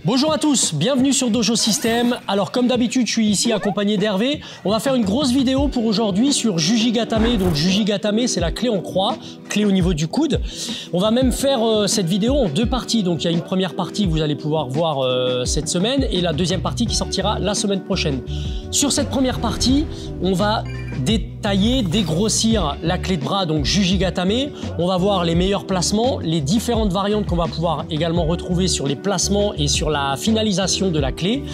Bonjour à tous, bienvenue sur Dojo System. Alors comme d'habitude, je suis ici accompagné d'Hervé. On va faire une grosse vidéo pour aujourd'hui sur Jujigatame. Donc Jujigatame, c'est la clé en croix, clé au niveau du coude. On va même faire cette vidéo en deux parties. Donc il y a une première partie que vous allez pouvoir voir cette semaine et la deuxième partie qui sortira la semaine prochaine. Sur cette première partie, on va détailler, dégrossir la clé de bras, donc Jujigatame. On va voir les meilleurs placements, les différentes variantes qu'on va pouvoir également retrouver sur les placements et sur la finalisation de la clé.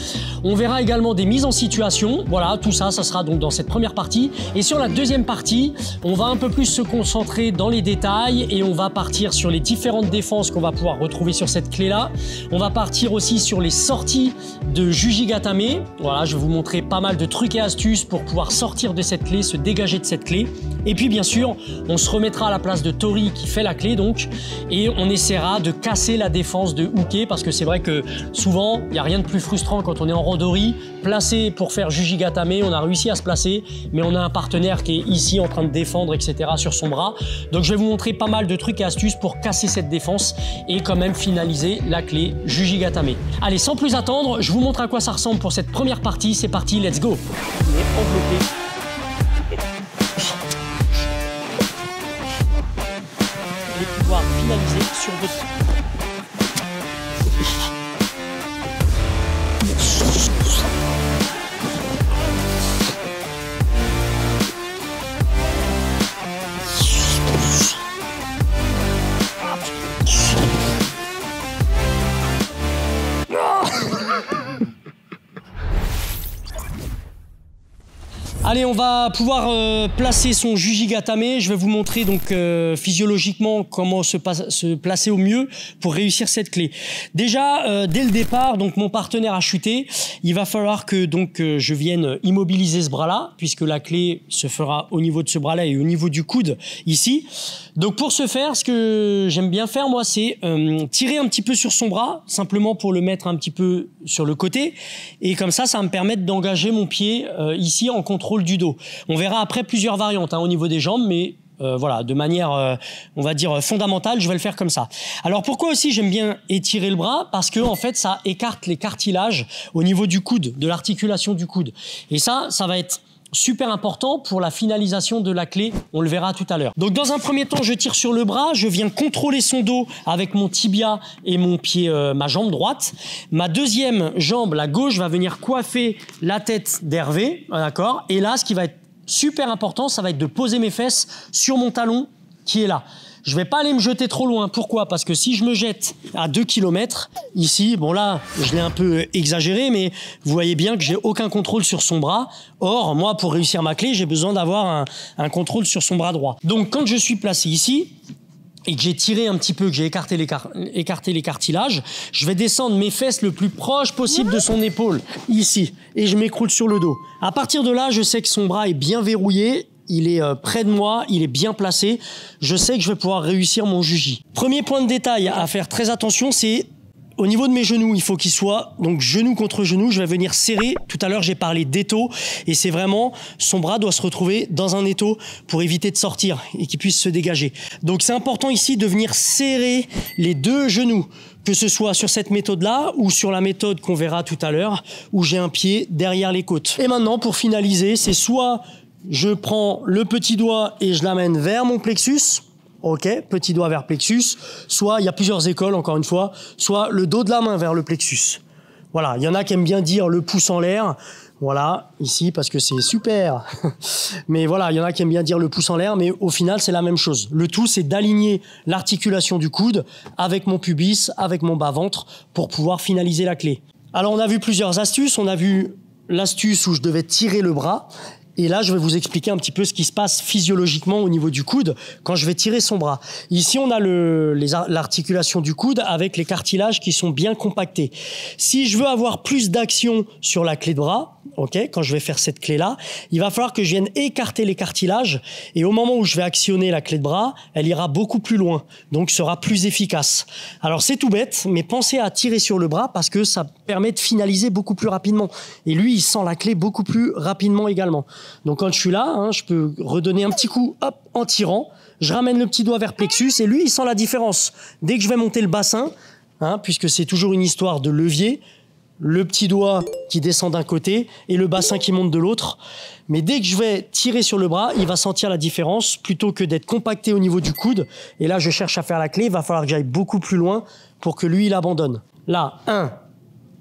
On verra également des mises en situation. Voilà, tout ça, ça sera donc dans cette première partie. Et sur la deuxième partie, on va un peu plus se concentrer dans les détails et on va partir sur les différentes défenses qu'on va pouvoir retrouver sur cette clé-là. On va partir aussi sur les sorties de Jujigatame. Voilà, je vais vous montrer pas mal de trucs et astuces pour pouvoir sortir de cette clé, se dégager de cette clé. Et puis bien sûr, on se remettra à la place de Tori qui fait la clé donc, et on essaiera de casser la défense de Uke parce que c'est vrai que souvent, il n'y a rien de plus frustrant quand on est en randori, placé pour faire Jujigatame, on a réussi à se placer, mais on a un partenaire qui est ici en train de défendre, etc. sur son bras. Donc je vais vous montrer pas mal de trucs et astuces pour casser cette défense et quand même finaliser la clé Jujigatame. Allez, sans plus attendre, je vous montre à quoi ça ressemble pour cette première partie. C'est parti, let's go! Il est enveloppé. Et pouvoir finaliser sur votre... Allez, on va pouvoir placer son Jujigatame. Je vais vous montrer donc physiologiquement comment se placer au mieux pour réussir cette clé. Déjà, dès le départ, donc mon partenaire a chuté. Il va falloir que donc je vienne immobiliser ce bras-là, puisque la clé se fera au niveau de ce bras-là et au niveau du coude ici. Donc pour ce faire, ce que j'aime bien faire moi, c'est tirer un petit peu sur son bras, simplement pour le mettre un petit peu sur le côté. Et comme ça va me permettre d'engager mon pied ici en contrôle du dos. On verra après plusieurs variantes au niveau des jambes, mais voilà, de manière, on va dire, fondamentale, je vais le faire comme ça. Alors pourquoi aussi j'aime bien étirer le bras? Parce que en fait, ça écarte les cartilages au niveau du coude, de l'articulation du coude. Et ça va être super important pour la finalisation de la clé, on le verra tout à l'heure. Donc dans un premier temps, je tire sur le bras, je viens contrôler son dos avec mon tibia et mon pied, ma jambe droite. Ma deuxième jambe, la gauche, va venir coiffer la tête d'Hervé, d'accord? Et là, ce qui va être super important, ça va être de poser mes fesses sur mon talon qui est là. Je vais pas aller me jeter trop loin. Pourquoi? Parce que si je me jette à 2 km, ici, bon là, je l'ai un peu exagéré, mais vous voyez bien que j'ai aucun contrôle sur son bras. Or, moi, pour réussir ma clé, j'ai besoin d'avoir un contrôle sur son bras droit. Donc, quand je suis placé ici, et que j'ai tiré un petit peu, que j'ai écarté les cartilages, je vais descendre mes fesses le plus proche possible de son épaule, ici, et je m'écroule sur le dos. À partir de là, je sais que son bras est bien verrouillé, il est près de moi, il est bien placé. Je sais que je vais pouvoir réussir mon juji. Premier point de détail à faire très attention, c'est au niveau de mes genoux, il faut qu'ils soient donc genou contre genou. Je vais venir serrer. Tout à l'heure, j'ai parlé d'étau et c'est vraiment son bras doit se retrouver dans un étau pour éviter de sortir et qu'il puisse se dégager. Donc c'est important ici de venir serrer les deux genoux, que ce soit sur cette méthode-là ou sur la méthode qu'on verra tout à l'heure où j'ai un pied derrière les côtes. Et maintenant, pour finaliser, c'est soit je prends le petit doigt et je l'amène vers mon plexus. Ok, petit doigt vers plexus. Soit, il y a plusieurs écoles, encore une fois, soit le dos de la main vers le plexus. Voilà, il y en a qui aiment bien dire le pouce en l'air. Voilà, ici, parce que c'est super. Mais voilà, il y en a qui aiment bien dire le pouce en l'air, mais au final, c'est la même chose. Le tout, c'est d'aligner l'articulation du coude avec mon pubis, avec mon bas-ventre, pour pouvoir finaliser la clé. Alors, on a vu plusieurs astuces. On a vu l'astuce où je devais tirer le bras. Et là, je vais vous expliquer un petit peu ce qui se passe physiologiquement au niveau du coude quand je vais tirer son bras. Ici, on a l'articulation du coude avec les cartilages qui sont bien compactés. Si je veux avoir plus d'action sur la clé de bras, ok, quand je vais faire cette clé-là, il va falloir que je vienne écarter les cartilages et au moment où je vais actionner la clé de bras, elle ira beaucoup plus loin, donc sera plus efficace. Alors c'est tout bête, mais pensez à tirer sur le bras parce que ça permet de finaliser beaucoup plus rapidement. Et lui, il sent la clé beaucoup plus rapidement également. Donc quand je suis là, je peux redonner un petit coup, hop, en tirant. Je ramène le petit doigt vers plexus et lui, il sent la différence. Dès que je vais monter le bassin, hein, puisque c'est toujours une histoire de levier. Le petit doigt qui descend d'un côté et le bassin qui monte de l'autre. Mais dès que je vais tirer sur le bras, il va sentir la différence plutôt que d'être compacté au niveau du coude. Et là, je cherche à faire la clé. Il va falloir que j'aille beaucoup plus loin pour que lui, il abandonne. Là, 1,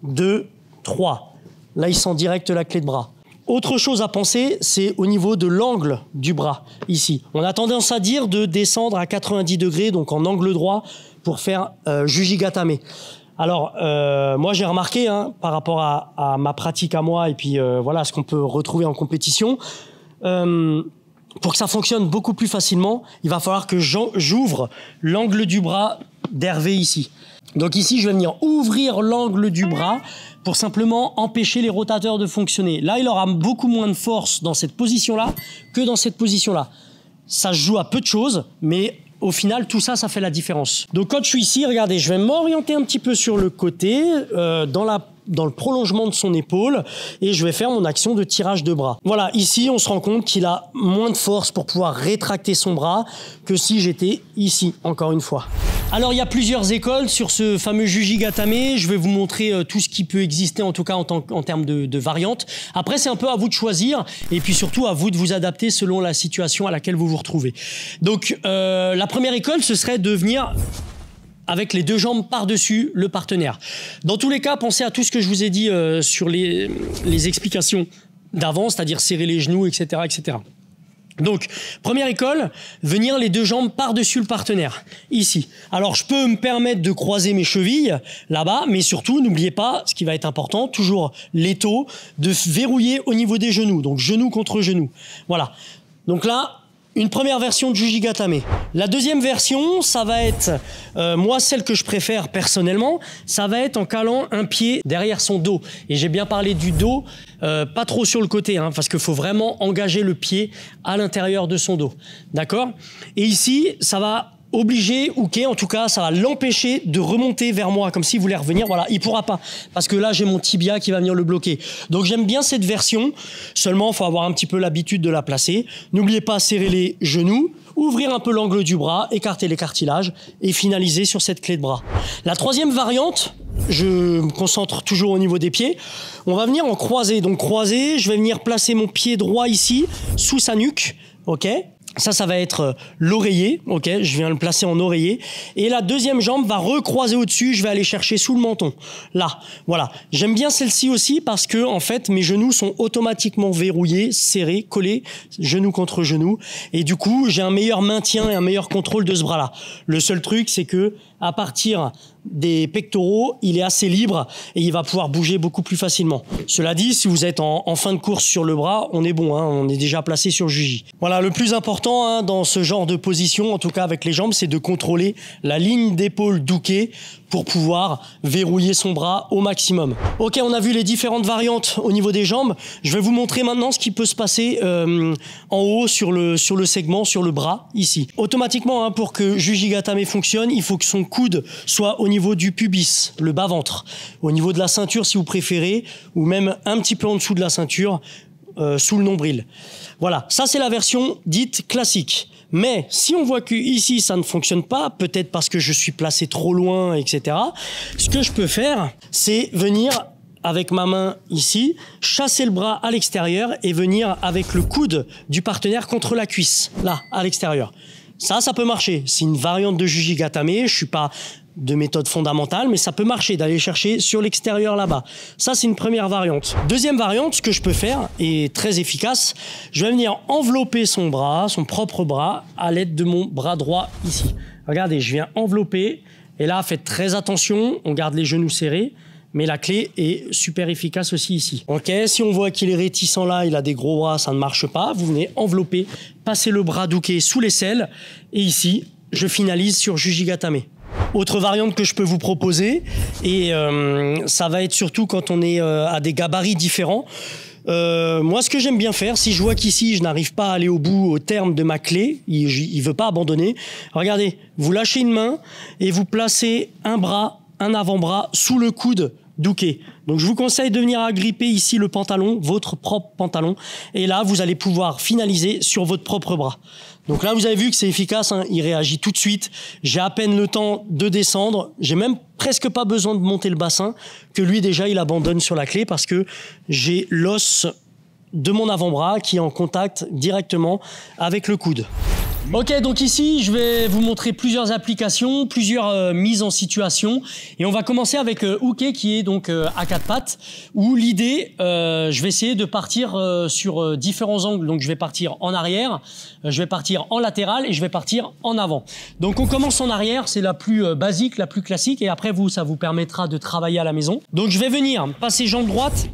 2, 3. Là, il sent direct la clé de bras. Autre chose à penser, c'est au niveau de l'angle du bras, ici. On a tendance à dire de descendre à 90 degrés, donc en angle droit, pour faire Jujigatame. Alors, moi, j'ai remarqué, hein, par rapport à ma pratique à moi et puis voilà ce qu'on peut retrouver en compétition, pour que ça fonctionne beaucoup plus facilement, il va falloir que j'ouvre l'angle du bras d'Hervé ici. Donc ici, je vais venir ouvrir l'angle du bras pour simplement empêcher les rotateurs de fonctionner. Là, il aura beaucoup moins de force dans cette position-là que dans cette position-là. Ça se joue à peu de choses, mais au final, tout ça, ça fait la différence. Donc quand je suis ici, regardez, je vais m'orienter un petit peu sur le côté, dans le prolongement de son épaule, et je vais faire mon action de tirage de bras. Voilà, ici, on se rend compte qu'il a moins de force pour pouvoir rétracter son bras que si j'étais ici, encore une fois. Alors, il y a plusieurs écoles sur ce fameux Jujigatame. Je vais vous montrer tout ce qui peut exister, en tout cas en termes de variantes. Après, c'est un peu à vous de choisir, et puis surtout à vous de vous adapter selon la situation à laquelle vous vous retrouvez. Donc, la première école, ce serait de venir avec les deux jambes par-dessus le partenaire. Dans tous les cas, pensez à tout ce que je vous ai dit sur les explications d'avant, c'est-à-dire serrer les genoux, etc., etc. Donc, première école, venir les deux jambes par-dessus le partenaire, ici. Alors, je peux me permettre de croiser mes chevilles, là-bas, mais surtout, n'oubliez pas, ce qui va être important, toujours l'étau, de verrouiller au niveau des genoux, donc genou contre genou. Voilà. Donc là, une première version de Jujigatame. La deuxième version, ça va être, moi, celle que je préfère personnellement, ça va être en calant un pied derrière son dos. Et j'ai bien parlé du dos, pas trop sur le côté, hein, parce qu'il faut vraiment engager le pied à l'intérieur de son dos. D'accord? Et ici, ça va obliger Uke, en tout cas, ça va l'empêcher de remonter vers moi, comme s'il voulait revenir. Voilà, il pourra pas, parce que là, j'ai mon tibia qui va venir le bloquer. Donc, j'aime bien cette version. Seulement, il faut avoir un petit peu l'habitude de la placer. N'oubliez pas, serrer les genoux, ouvrir un peu l'angle du bras, écarter les cartilages et finaliser sur cette clé de bras. La troisième variante, je me concentre toujours au niveau des pieds. On va venir en croisé. Donc, croisé, je vais venir placer mon pied droit ici, sous sa nuque. OK ? Ça va être l'oreiller, ok, je viens le placer en oreiller. Et la deuxième jambe va recroiser au-dessus, je vais aller chercher sous le menton. Là, voilà. J'aime bien celle-ci aussi parce que, en fait, mes genoux sont automatiquement verrouillés, serrés, collés, genou contre genou. Et du coup, j'ai un meilleur maintien et un meilleur contrôle de ce bras-là. Le seul truc, c'est que, à partir des pectoraux, il est assez libre et il va pouvoir bouger beaucoup plus facilement. Cela dit, si vous êtes en fin de course sur le bras, on est bon, hein, on est déjà placé sur Juji. Voilà, le plus important hein, dans ce genre de position, en tout cas avec les jambes, c'est de contrôler la ligne d'épaule d'Uke pour pouvoir verrouiller son bras au maximum. Ok, on a vu les différentes variantes au niveau des jambes. Je vais vous montrer maintenant ce qui peut se passer en haut sur le segment, sur le bras, ici. Automatiquement, hein, pour que Jujigatame fonctionne, il faut que son coude soit au niveau du pubis, le bas-ventre, au niveau de la ceinture si vous préférez, ou même un petit peu en dessous de la ceinture, sous le nombril. Voilà, ça c'est la version dite classique. Mais si on voit que ici ça ne fonctionne pas, peut-être parce que je suis placé trop loin, etc. Ce que je peux faire, c'est venir avec ma main ici, chasser le bras à l'extérieur et venir avec le coude du partenaire contre la cuisse, là, à l'extérieur. Ça peut marcher. C'est une variante de Jujigatame. Je suis pas de méthode fondamentale, mais ça peut marcher d'aller chercher sur l'extérieur là-bas. Ça, c'est une première variante. Deuxième variante, ce que je peux faire, est très efficace, je vais venir envelopper son bras, son propre bras, à l'aide de mon bras droit ici. Regardez, je viens envelopper, et là, faites très attention, on garde les genoux serrés, mais la clé est super efficace aussi ici. Ok, si on voit qu'il est réticent là, il a des gros bras, ça ne marche pas, vous venez envelopper, passer le bras d'Uke sous l'aisselle, et ici, je finalise sur Jujigatame. Autre variante que je peux vous proposer, et ça va être surtout quand on est à des gabarits différents. Moi, ce que j'aime bien faire, si je vois qu'ici, je n'arrive pas à aller au bout, au terme de ma clé, il veut pas abandonner, regardez, vous lâchez une main et vous placez un bras, un avant-bras sous le coude d'Uke. Donc je vous conseille de venir agripper ici le pantalon, votre propre pantalon, et là vous allez pouvoir finaliser sur votre propre bras. Donc là vous avez vu que c'est efficace, hein, il réagit tout de suite. J'ai à peine le temps de descendre, j'ai même presque pas besoin de monter le bassin, que lui déjà il abandonne sur la clé parce que j'ai l'os de mon avant-bras qui est en contact directement avec le coude. Ok, donc ici, je vais vous montrer plusieurs applications, plusieurs mises en situation. Et on va commencer avec Uke qui est donc à 4 pattes, où l'idée, je vais essayer de partir sur différents angles. Donc je vais partir en arrière, je vais partir en latéral et je vais partir en avant. Donc on commence en arrière, c'est la plus basique, la plus classique. Et après, ça vous permettra de travailler à la maison. Donc je vais venir passer jambe droite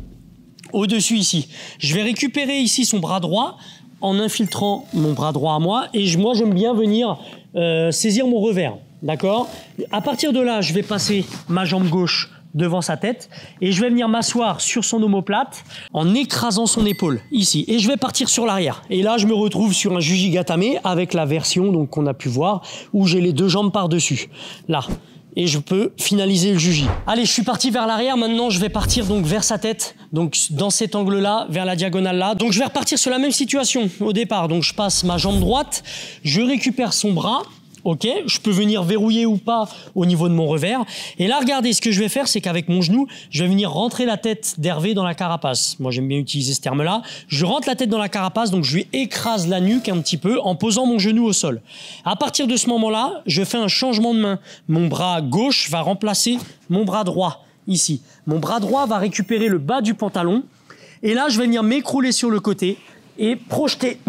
au-dessus ici. Je vais récupérer ici son bras droit en infiltrant mon bras droit à moi et moi j'aime bien venir saisir mon revers, d'accord? À partir de là, je vais passer ma jambe gauche devant sa tête et je vais venir m'asseoir sur son omoplate en écrasant son épaule ici et je vais partir sur l'arrière. Et là, je me retrouve sur un Jujigatame avec la version donc qu'on a pu voir où j'ai les deux jambes par-dessus. Là. Et je peux finaliser le juji. Allez, je suis parti vers l'arrière. Maintenant, je vais partir donc vers sa tête. Donc, dans cet angle-là, vers la diagonale là. Donc, je vais repartir sur la même situation au départ. Donc, je passe ma jambe droite. Je récupère son bras. Ok, je peux venir verrouiller ou pas au niveau de mon revers. Et là, regardez, ce que je vais faire, c'est qu'avec mon genou, je vais venir rentrer la tête d'Hervé dans la carapace. Moi, j'aime bien utiliser ce terme-là. Je rentre la tête dans la carapace, donc je lui écrase la nuque un petit peu en posant mon genou au sol. À partir de ce moment-là, je fais un changement de main. Mon bras gauche va remplacer mon bras droit, ici. Mon bras droit va récupérer le bas du pantalon. Et là, je vais venir m'écrouler sur le côté et projeter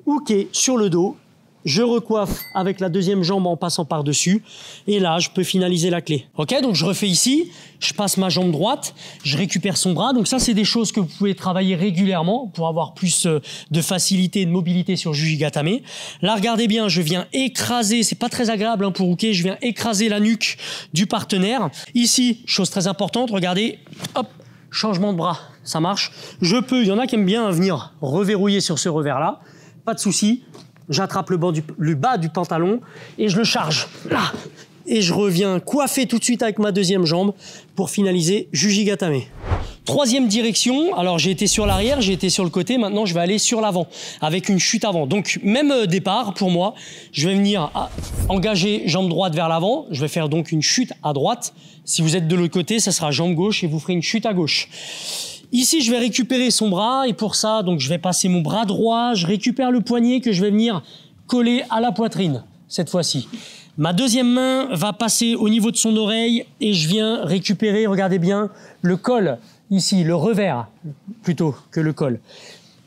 Uke sur le dos. Je recoiffe avec la deuxième jambe en passant par-dessus. Et là, je peux finaliser la clé. Ok, donc je refais ici. Je passe ma jambe droite. Je récupère son bras. Donc ça, c'est des choses que vous pouvez travailler régulièrement pour avoir plus de facilité et de mobilité sur Jujigatame. Là, regardez bien, je viens écraser. C'est pas très agréable hein, pour Uke. Je viens écraser la nuque du partenaire. Ici, chose très importante, regardez. Hop, changement de bras. Ça marche. Je peux, il y en a qui aiment bien venir reverrouiller sur ce revers-là. Pas de souci. J'attrape le bas du pantalon et je le charge. Là. Et je reviens coiffer tout de suite avec ma deuxième jambe pour finaliser Jujigatame. Troisième direction, alors j'ai été sur l'arrière, j'ai été sur le côté, maintenant je vais aller sur l'avant avec une chute avant. Donc même départ pour moi, je vais venir engager jambe droite vers l'avant, je vais faire donc une chute à droite. Si vous êtes de l'autre côté, ça sera jambe gauche et vous ferez une chute à gauche. Ici, je vais récupérer son bras et pour ça, donc je vais passer mon bras droit, je récupère le poignet que je vais venir coller à la poitrine, cette fois-ci. Ma deuxième main va passer au niveau de son oreille et je viens récupérer, regardez bien, le col, ici, le revers, plutôt que le col.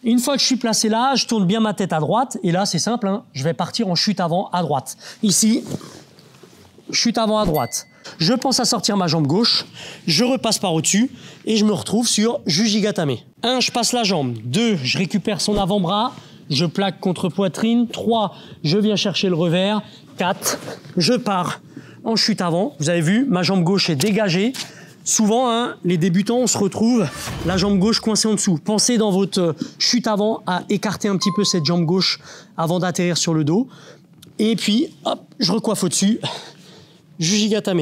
Une fois que je suis placé là, je tourne bien ma tête à droite et là, c'est simple, hein, je vais partir en chute avant à droite. Ici, chute avant à droite. Je pense à sortir ma jambe gauche, je repasse par au-dessus et je me retrouve sur Jujigatame. 1, je passe la jambe. 2, je récupère son avant-bras, je plaque contre poitrine. 3, je viens chercher le revers. 4, je pars en chute avant. Vous avez vu, ma jambe gauche est dégagée. Souvent, hein, les débutants, on se retrouve la jambe gauche coincée en dessous. Pensez dans votre chute avant à écarter un petit peu cette jambe gauche avant d'atterrir sur le dos. Et puis, hop, je recoiffe au-dessus. Jujigatame.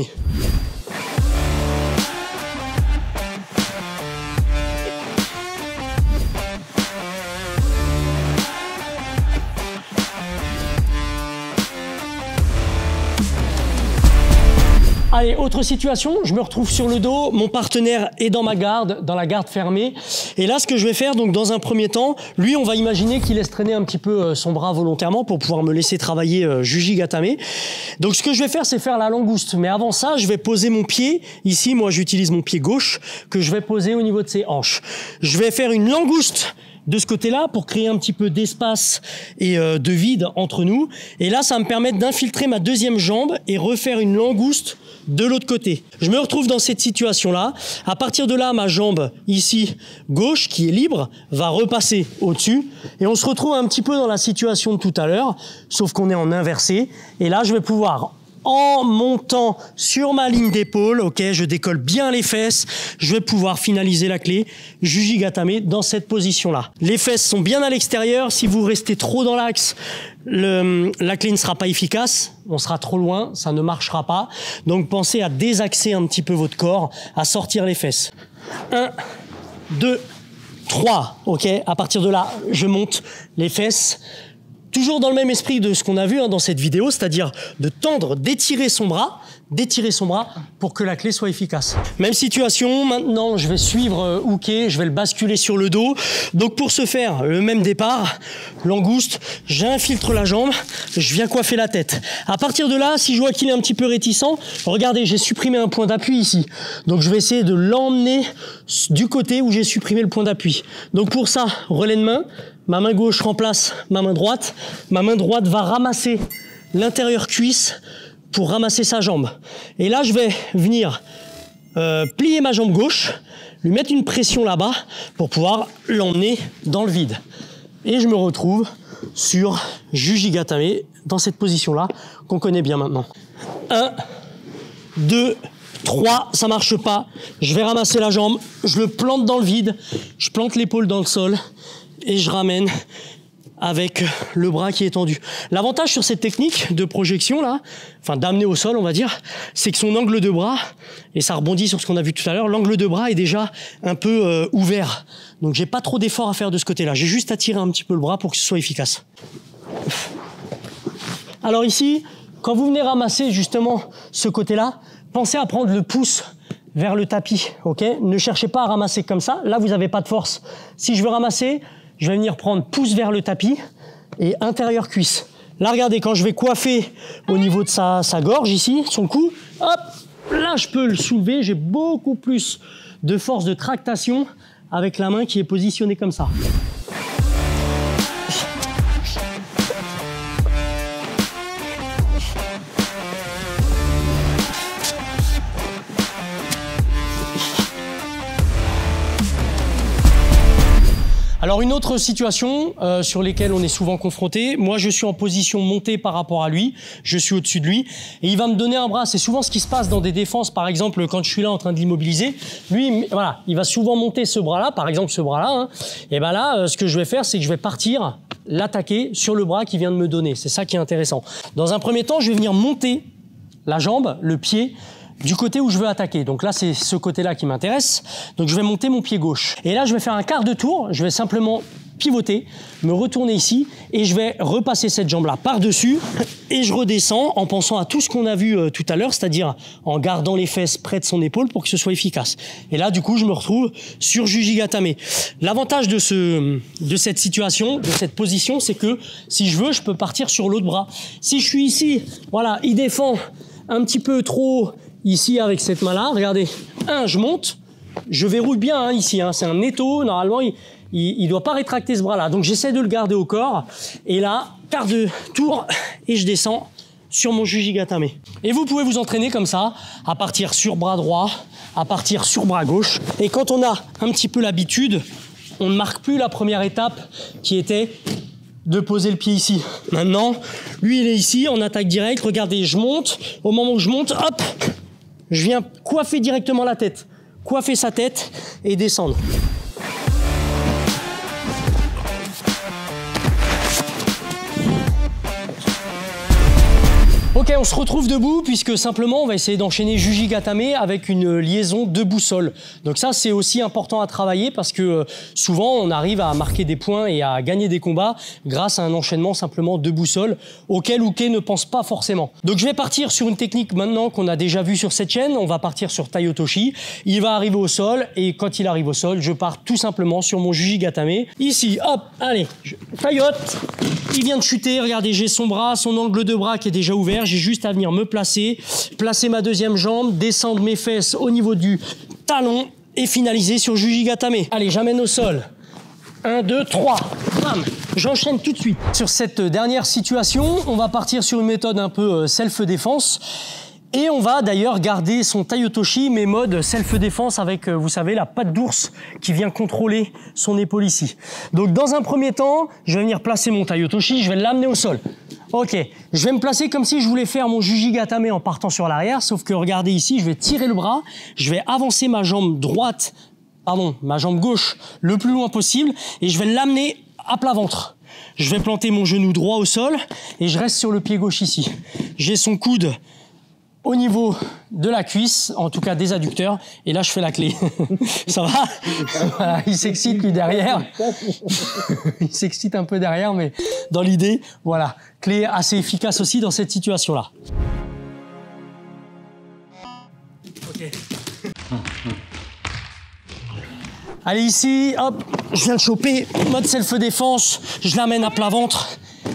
Allez, autre situation, je me retrouve sur le dos, mon partenaire est dans ma garde, dans la garde fermée. Et là, ce que je vais faire, donc dans un premier temps, lui, on va imaginer qu'il laisse traîner un petit peu son bras volontairement pour pouvoir me laisser travailler Jujigatame. Donc ce que je vais faire, c'est faire la langouste. Mais avant ça, je vais poser mon pied. Ici, moi, j'utilise mon pied gauche que je vais poser au niveau de ses hanches. Je vais faire une langouste de ce côté-là pour créer un petit peu d'espace et de vide entre nous. Et là, ça va me permettre d'infiltrer ma deuxième jambe et refaire une langouste de l'autre côté. Je me retrouve dans cette situation-là. À partir de là, ma jambe ici, gauche, qui est libre, va repasser au-dessus. Et on se retrouve un petit peu dans la situation de tout à l'heure, sauf qu'on est en inversé. Et là, je vais pouvoir en montant sur ma ligne d'épaule, ok, je décolle bien les fesses, je vais pouvoir finaliser la clé Jujigatame dans cette position-là. Les fesses sont bien à l'extérieur, si vous restez trop dans l'axe, la clé ne sera pas efficace, on sera trop loin, ça ne marchera pas. Donc pensez à désaxer un petit peu votre corps, à sortir les fesses. 1, 2, 3, ok. À partir de là, je monte les fesses. Toujours dans le même esprit de ce qu'on a vu dans cette vidéo, c'est-à-dire de tendre, d'étirer son bras pour que la clé soit efficace. Même situation, maintenant je vais suivre Uke, je vais le basculer sur le dos. Donc pour ce faire, le même départ, langouste, j'infiltre la jambe, je viens coiffer la tête. À partir de là, si je vois qu'il est un petit peu réticent, regardez, j'ai supprimé un point d'appui ici. Donc je vais essayer de l'emmener du côté où j'ai supprimé le point d'appui. Donc pour ça, relais de main, ma main gauche remplace ma main droite va ramasser l'intérieur cuisse pour ramasser sa jambe. Et là, je vais venir plier ma jambe gauche, lui mettre une pression là-bas pour pouvoir l'emmener dans le vide. Et je me retrouve sur Jujigatame dans cette position-là qu'on connaît bien maintenant. 1, 2, 3, ça marche pas. Je vais ramasser la jambe, je le plante dans le vide, je plante l'épaule dans le sol et je ramène avec le bras qui est tendu. L'avantage sur cette technique de projection là, enfin d'amener au sol on va dire, c'est que son angle de bras, et ça rebondit sur ce qu'on a vu tout à l'heure, l'angle de bras est déjà un peu ouvert. Donc j'ai pas trop d'efforts à faire de ce côté-là. J'ai juste à tirer un petit peu le bras pour que ce soit efficace. Alors ici, quand vous venez ramasser justement ce côté-là, pensez à prendre le pouce vers le tapis, ok? Ne cherchez pas à ramasser comme ça, là vous n'avez pas de force. Si je veux ramasser, je vais venir prendre pouce vers le tapis et intérieur cuisse. Là, regardez, quand je vais coiffer au niveau de sa gorge ici, son cou, hop, là, je peux le soulever. J'ai beaucoup plus de force de tractation avec la main qui est positionnée comme ça. Alors une autre situation sur lesquelles on est souvent confronté, moi je suis en position montée par rapport à lui, je suis au-dessus de lui et il va me donner un bras. C'est souvent ce qui se passe dans des défenses, par exemple quand je suis là en train de l'immobiliser, lui voilà, il va souvent monter ce bras-là, par exemple ce bras-là, hein, et ben là ce que je vais faire c'est que je vais partir l'attaquer sur le bras qu'il vient de me donner, c'est ça qui est intéressant. Dans un premier temps je vais venir monter la jambe, le pied, du côté où je veux attaquer. Donc là, c'est ce côté-là qui m'intéresse. Donc je vais monter mon pied gauche. Et là, je vais faire un quart de tour. Je vais simplement pivoter, me retourner ici et je vais repasser cette jambe-là par-dessus et je redescends en pensant à tout ce qu'on a vu tout à l'heure, c'est-à-dire en gardant les fesses près de son épaule pour que ce soit efficace. Et là, du coup, je me retrouve sur Jujigatame. L'avantage de cette situation, de cette position, c'est que si je veux, je peux partir sur l'autre bras. Si je suis ici, voilà, il défend un petit peu trop ici avec cette main-là, regardez, je monte, je verrouille bien ici, c'est un étau, normalement il ne doit pas rétracter ce bras-là, donc j'essaie de le garder au corps, et là, quart de tour, et je descends sur mon Jujigatame. Et vous pouvez vous entraîner comme ça, à partir sur bras droit, à partir sur bras gauche, et quand on a un petit peu l'habitude, on ne marque plus la première étape qui était de poser le pied ici. Maintenant, lui il est ici, en attaque directe, regardez, je monte, au moment où je monte, hop, je viens coiffer directement la tête, coiffer sa tête et descendre. Ok, on se retrouve debout puisque simplement on va essayer d'enchaîner Jujigatame avec une liaison debout-sol. Donc ça c'est aussi important à travailler parce que souvent on arrive à marquer des points et à gagner des combats grâce à un enchaînement simplement debout-sol auquel Uke ne pense pas forcément. Donc je vais partir sur une technique maintenant qu'on a déjà vue sur cette chaîne, on va partir sur Tai Otoshi. Il va arriver au sol et quand il arrive au sol, je pars tout simplement sur mon Jujigatame. Ici, hop, allez, taillote. Il vient de chuter, regardez, j'ai son bras, son angle de bras qui est déjà ouvert. J'ai juste à venir me placer ma deuxième jambe, descendre mes fesses au niveau du talon et finaliser sur Jujigatame. Allez, j'amène au sol. 1, 2, 3. Bam. J'enchaîne tout de suite. Sur cette dernière situation, on va partir sur une méthode un peu self-défense. Et on va d'ailleurs garder son Tai Otoshi, mais mode self-défense avec, vous savez, la patte d'ours qui vient contrôler son épaule ici. Donc dans un premier temps, je vais venir placer mon Tai Otoshi, je vais l'amener au sol. Ok, je vais me placer comme si je voulais faire mon Jujigatame en partant sur l'arrière, sauf que regardez ici, je vais tirer le bras, je vais avancer ma jambe droite, pardon, ma jambe gauche le plus loin possible et je vais l'amener à plat ventre. Je vais planter mon genou droit au sol et je reste sur le pied gauche ici. J'ai son coude au niveau de la cuisse, en tout cas des adducteurs, et là je fais la clé. Ça va? Voilà, il s'excite lui derrière. Il s'excite un peu derrière, mais dans l'idée, voilà, clé assez efficace aussi dans cette situation-là. Ok. Allez ici, hop, je viens de choper, mode self-défense, je l'amène à plat ventre.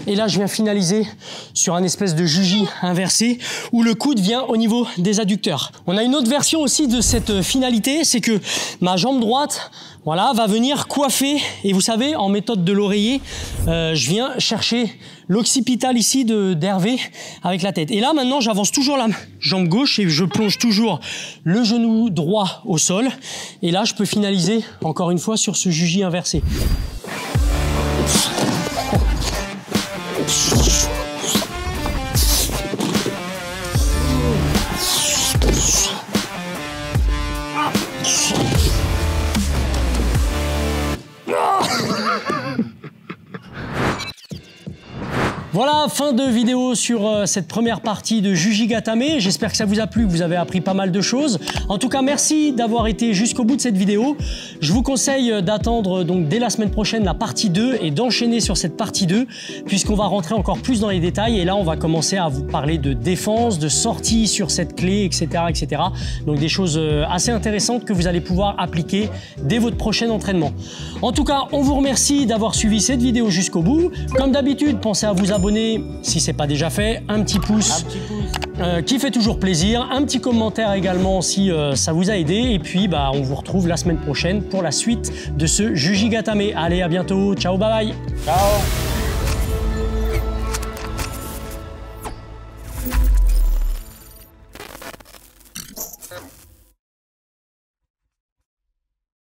Et là, je viens finaliser sur un espèce de juji inversé où le coude vient au niveau des adducteurs. On a une autre version aussi de cette finalité, c'est que ma jambe droite, voilà, va venir coiffer. Et vous savez, en méthode de l'oreiller, je viens chercher l'occipital ici d'Hervé avec la tête. Et là, maintenant, j'avance toujours la jambe gauche et je plonge toujours le genou droit au sol. Et là, je peux finaliser encore une fois sur ce juji inversé. Voilà, fin de vidéo sur cette première partie de Jujigatame. J'espère que ça vous a plu, que vous avez appris pas mal de choses. En tout cas, merci d'avoir été jusqu'au bout de cette vidéo. Je vous conseille d'attendre donc dès la semaine prochaine la partie 2 et d'enchaîner sur cette partie 2 puisqu'on va rentrer encore plus dans les détails et là, on va commencer à vous parler de défense, de sortie sur cette clé, etc., etc. Donc des choses assez intéressantes que vous allez pouvoir appliquer dès votre prochain entraînement. En tout cas, on vous remercie d'avoir suivi cette vidéo jusqu'au bout. Comme d'habitude, pensez à vous abonner si ce n'est pas déjà fait, un petit pouce qui fait toujours plaisir, un petit commentaire également si ça vous a aidé et puis bah, on vous retrouve la semaine prochaine pour la suite de ce Jujigatame. Allez, à bientôt, ciao, bye bye. Ciao.